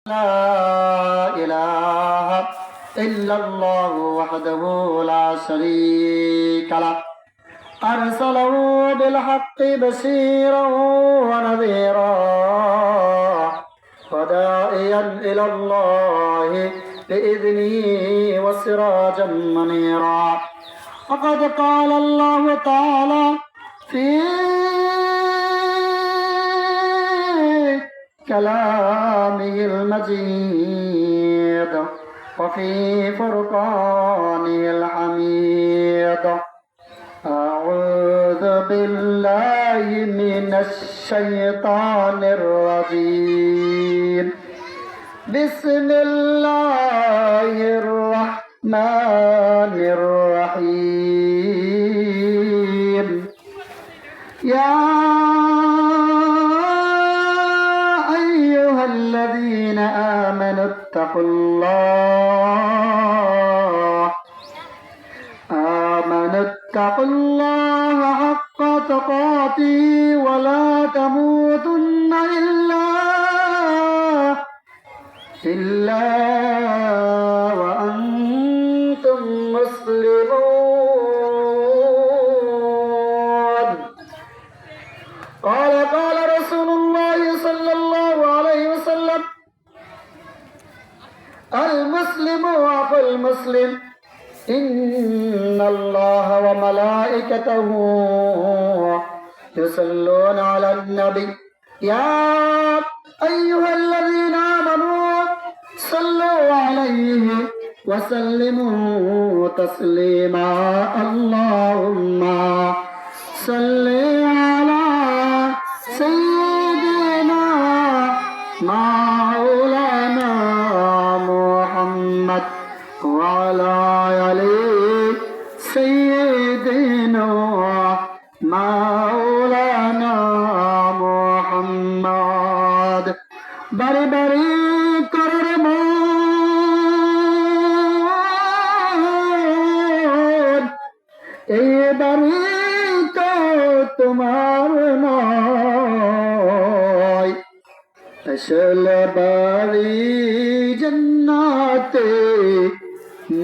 لا إله إلا الله وحده لا شريك له أرسله بالحق بشيرا ونذيرا وداعيا إلى الله بإذنه وسراجا منيرا وقد قال الله تعالى في كلامه المجيد وفي فرقانه الحميد أعوذ بالله من الشيطان الرجيم بسم الله الرحمن الرحيم يا أيها الذين آمنوا اتقوا الله حق تقاته ولا تموتن إلا وأنتم مسلمون قال رسول الله صلى الله عليه وسلم المسلم أخو المسلم إن الله وملائكته يصلون على النبي يا أيها الذين آمنوا صلوا عليه وسلموا تسليما اللهم صل على سيدنا مولانا محمد وعلى آل سيدنا مولانا محمد বারে বারে করার মন এবারে তো তোমার নয় আসলে বাড়ি জান্নাতে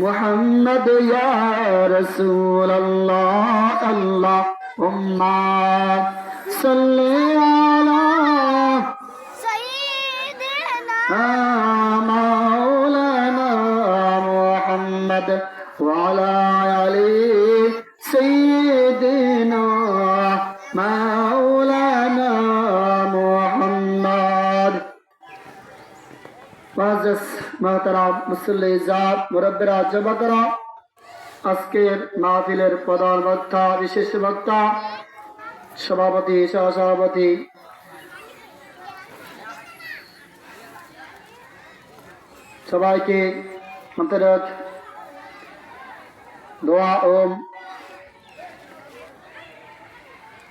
মুহাম্মদ ইয়া রাসূলুল্লাহ আল্লাহুম্মা সাল্লি আলা সাইয়্যিদিনা মাওলানা মুহাম্মদ ওয়া আলা আলি সাইয়্যিদিনা মাওলানা মুহাম্মদ ওয়াজাস মাহতারাম মুসল্লি জাত মুরব্বিরা যুবকরা আজকের মাহফিলের প্রধান বক্তা বিশেষ বক্তা সভাপতি সহসভাপতি সবাইকে আন্তরিক দোয়া ও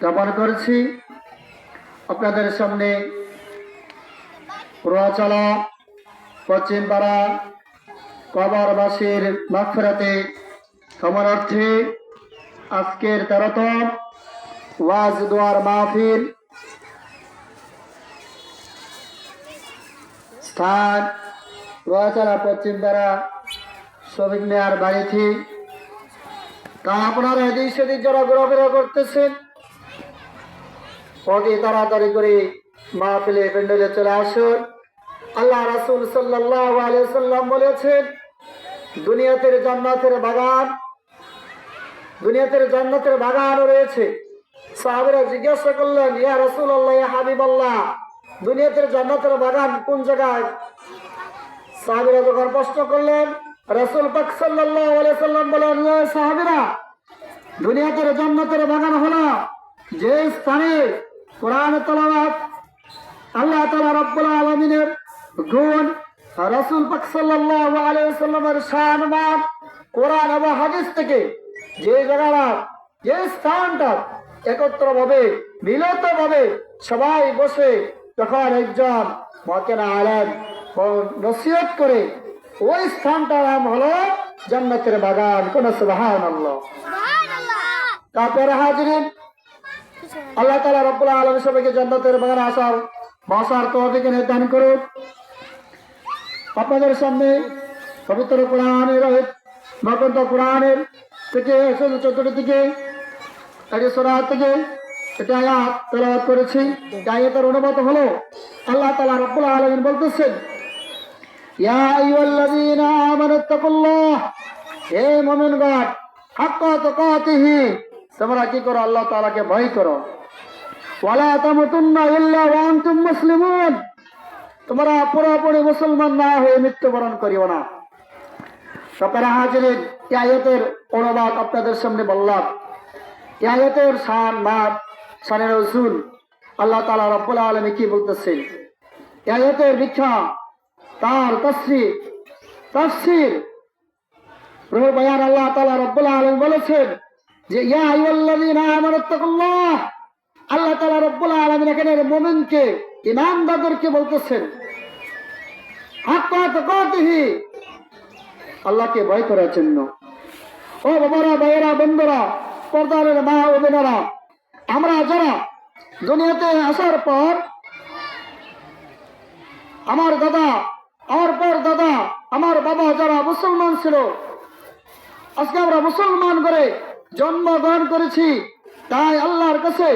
জ্ঞাপন করছি। আপনাদের সামনে রোয়াচালা পশ্চিমপাড়া কবরবাসীর মাগফিরাতে কামনার্থে আজকের 13তম ওয়াজ দোয়ার মাহফিল স্থান রোয়াচালা পশ্চিমপাড়া শফিক মিয়ার বাড়িতে। তা আপনারা এদিক সেদিক যারা ঘোরাফেরা করতেছেন অতি তাড়াতাড়ি করে মাহফিলে প্যান্ডেলে চলে আসুন। আল্লাহ রাসূল সাল্লাল্লাহু আলাইহি ওয়াসাল্লাম বলেছেন দুনিয়াতে জান্নাতের বাগান রয়েছে। সাহাবীরা জিজ্ঞাসা করলেন ইয়া রাসূলুল্লাহ ইয়া হাবিবাল্লাহ দুনিয়াতে জান্নাতের বাগান কোন জায়গায়? সাহাবীরা যখন প্রশ্ন করলেন রাসূল পাক সাল্লাল্লাহু আলাইহি ওয়াসাল্লাম বলেন হে সাহাবীরা দুনিয়াতে জান্নাতের বাগান হলো যে স্থানে কোরআন তেলাওয়াত আল্লাহ তাআলা রব্বুল আলামিনের গুণ রাসূল পাক সাল্লাল্লাহু আলাইহি ওয়াসাল্লামের শান কোরআন এবং হাদিস থেকে যে জায়গাটা যে স্থানটা একত্রভাবে মিলিতভাবে সবাই বসে যখন একজন মুআক্কিনা আলেম নসিহত করে ওই স্থানটার নাম হলো জান্নাতের বাগান। কোন সুবহানাল্লাহ। তারপরে হাজিরিন আল্লাহ তাআলা রব্বুল আলামিন সবাইকে জান্নাতের বাগানে আসার বসার তৌফিক দান করুন। আপনাদের সামনে পবিত্র কোরআনের ভগবত কোরআনের থেকে 14টি থেকে একটি সূরা থেকে একটি আয়াত তেলাওয়াত করেছি। আয়াতের অনুবাদ হলো আল্লাহ তাআলা রাব্বুল আলামিন বলতেছেন, ইয়া আইয়ুহাল্লাযীনা আমানুত্তাকুল্লাহ, হে মুমিনগণ, হাক্কা তুকাতিহি, তোমরা কি করো? আল্লাহ তাআলাকে ভয় করো। ওয়ালা তামুতুন্না ইল্লা ওয়া আনতুম মুসলিমুন, তোমরা পুরোপুরি মুসলমান না হয়ে মৃত্যুবরণ করিও না। সকরা হাজিরিন, এই আয়াতের অনুবাদ আপনাদের সামনে বললাম। এই আয়াতের শান মাপ শানের উসুল আল্লাহ তাআলা রাব্বুল আলামিন কি বলতেছেন, এই আয়াতের ব্যাখ্যা, তার তাফসীর প্রভু বয়ান আল্লাহ তাআলা রাব্বুল আলামিন বলেছেন যে ইয়া আইয়ুহাল্লাযীনা আমানুত্তাকুল্লাহ। আল্লাহ তাআলা রাব্বুল আলামিন এখানে মুমিনকে, ঈমানদারদেরকে বলতেছেন হাক্কা তুকাতিহি, আল্লাহকে ভয় করার জন্য। ও বাবারা, ভাইয়েরা, বন্ধুরা, পর্দার মা ও বোনেরা, আমরা যারা দুনিয়াতে আসার পর আমার দাদা, আমার পর দাদা, আমার বাবা যারা মুসলমান ছিল, আজকে আমরা মুসলমান করে জন্মগ্রহণ করেছি, তাই আল্লাহর কাছে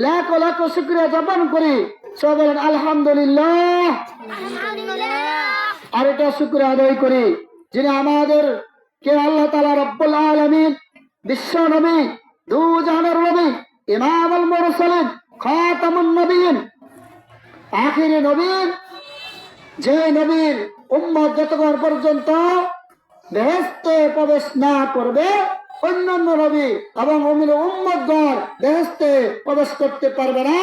লাখ লাখ শুকরিয়া জ্ঞাপন করি। সবাই বলেন আলহামদুলিল্লাহ। আর এটা শুকরিয়া আদায় করি যিনি আমাদের কে আল্লাহ তাআলা রাব্বুল আলামিন বিশ্ব নবী, দু জাহানের নবী, ইমামুল মুরসালিন, খাতামুন নবিয়্যিন, আখিরি নবী, যে নবীর উম্মত যতক্ষণ পর্যন্ত বেহেশতে প্রবেশ না করবে, অন্যান্য নবী এবং উম্মতগণ বেহেশতে প্রবেশ করতে পারবে না।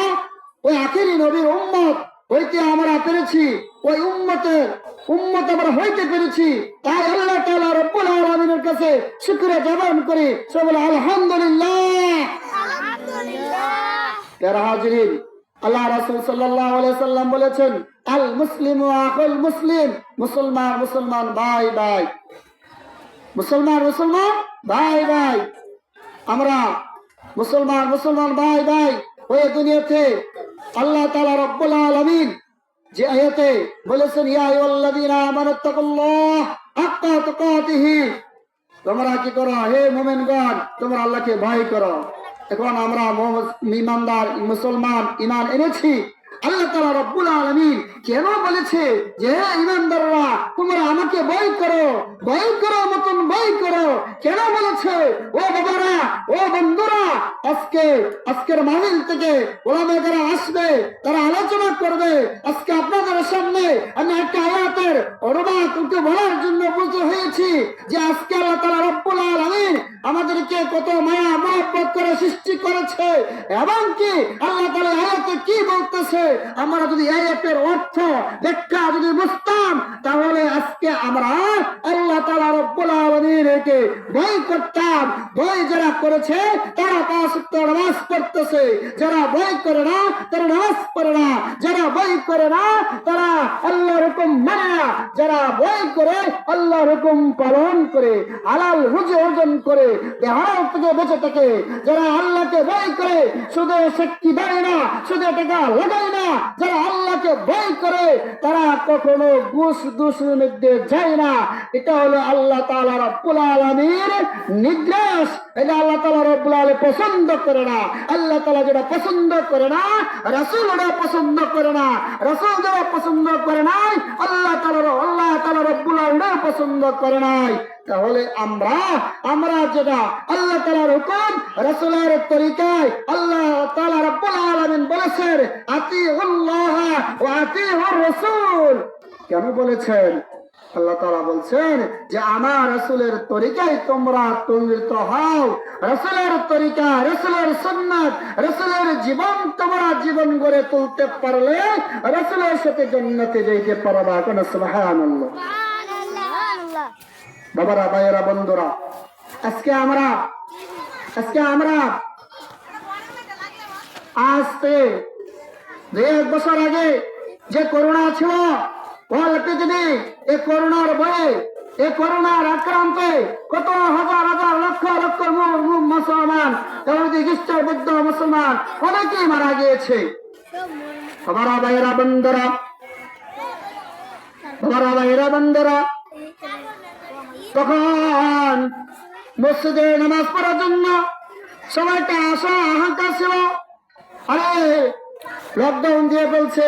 ওই আখিরি নবীর উম্মত হইতে আমরা পেরেছি, ওই উম্মত আমরা হইতে পেরেছি। তাই আল্লাহ তাআলা রাব্বুল আলামিনের কাছে শুকরিয়া জ্ঞাপন করি। সবাই বলে আলহামদুলিল্লাহ। যারা হাজিরিন, আল্লাহ রাসূল সাল্লাল্লাহু আলাইহি সাল্লাম বলেছেন, আল মুসলিমু আখুল মুসলিম, মুসলমান মুসলমান ভাই ভাই, মুসলমান মুসলমান ভাই ভাই। আমরা মুসলমান মুসলমান ভাই ভাই ওই দুনিয়াতে আল্লাহ তাআলা রাব্বুল আলামিন যে আয়াতে বলেছেন, ইয়া আইয়ুহাল্লাযীনা আমানুত্তাকুল্লাহ হাক্কা তুকাতিহি, তোমরা কি করো? হে মুমিনগণ, তোমরা আল্লাহকে ভয় করো। এখন আমরা ঈমানদার মুসলমান, ঈমান এনেছি। আল্লাহ তাআলা রাব্বুল আলামিন কেন বলেছে যে হে ঈমানদাররা, তোমরা আমাকে ভয় করো, ভয় করো, মতন ভয় করো? কেন বলেছে? ও বাবারা, ও বন্ধুরা, আজকের মাহফিল থেকে ওলামায়ে কেরাম আসবে, তারা আলোচনা করবে। আজকে আপনাদের সামনে আমি একটা আয়াতের অনুবাদ বলার জন্য বলতে হয়েছি যে আজকে আল্লাহ তাআলা রাব্বুল আলামিন আমাদেরকে কত মায়া মহব্বত করে সৃষ্টি করেছে, এবং কি আল্লাহ তাআলা আয়াতে কি বলতেছে, আমরা যদি আয়াতের অর্থ ব্যাখ্যা যদি বুঝতাম, তাহলে আজকে আমরা আল্লাহ তাআলা রাব্বুল আলামিনকে ভয় করতাম। ভয় যারা করেছে তারা 5 ওয়াক্ত নামাজ পড়তেছে, যারা ভয় করে না তারা নামাজ পড়ে না, যারা ভয় করে না তারা আল্লাহর হুকুম মানে না, যারা ভয় করে আল্লাহর হুকুম পালন করে, হালাল রুজি অর্জন করে, বেহারাম থেকে বেঁচে থাকে, যারা আল্লাহকে ভয় করে শুধু সাক্ষী দেয় না, শুধু টাকা লাগায় না, যারা আল্লাহকে ভয় করে তারা কখনো ঘুষ দুষের মধ্যে যায় না। এটা হলো আল্লাহ তাআলা রাব্বুল আলামিনের নির্দেশ। এটা আল্লাহ তাআলা রাব্বুল আলামিন পছন্দ করে না। আল্লাহ তাআলা যেটা পছন্দ করে না, রাসূল ওটা পছন্দ করে না। রাসূল যেটা পছন্দ করে নাই, আল্লাহ তাআলা রাব্বুল আলামিন পছন্দ করে নাই। তাহলে আমরা যেটা আল্লাহ তাআলার হুকুম, রাসূলের তরিকায়, আল্লাহ তাআলা রাব্বুল আলামিন বলেছেন আতিউল্লাহ ওয়া আতিউর রাসূল। কেন বলেছেন? আল্লাহ তাআলা বলছেন যে আমার রাসূলের তরিকায় তোমরা তৈরিত হও। রাসূলের তরিকা, রাসূলের সুন্নাত, রাসূলের জীবন তোমরা জীবন গড়ে তুলতে পারলে রাসূলের সাথে জান্নাতে যেতে পারবা। কোন সুবহানাল্লাহ। বাবারা, ভাইয়েরা, বন্ধুরা, আজকে আমরা আজ থেকে 1 বছর আগে যে করোনা ছিল, পৃথিবী এই করোনার ভয়ে, এই করোনার আক্রান্তে কত হাজার হাজার লক্ষ লক্ষ মুসলমান, খ্রিস্টান, বৌদ্ধ, মুসলমান অনেকেই মারা গিয়েছে। বাবারা, ভাইয়েরা, বন্ধুরা, আমার ভাইরা বান্দারা, তখন মসজিদে নামাজ পড়ার জন্য সময়টা আসা হাঁকা ছিল। আরে লকডাউন দিয়ে বলছে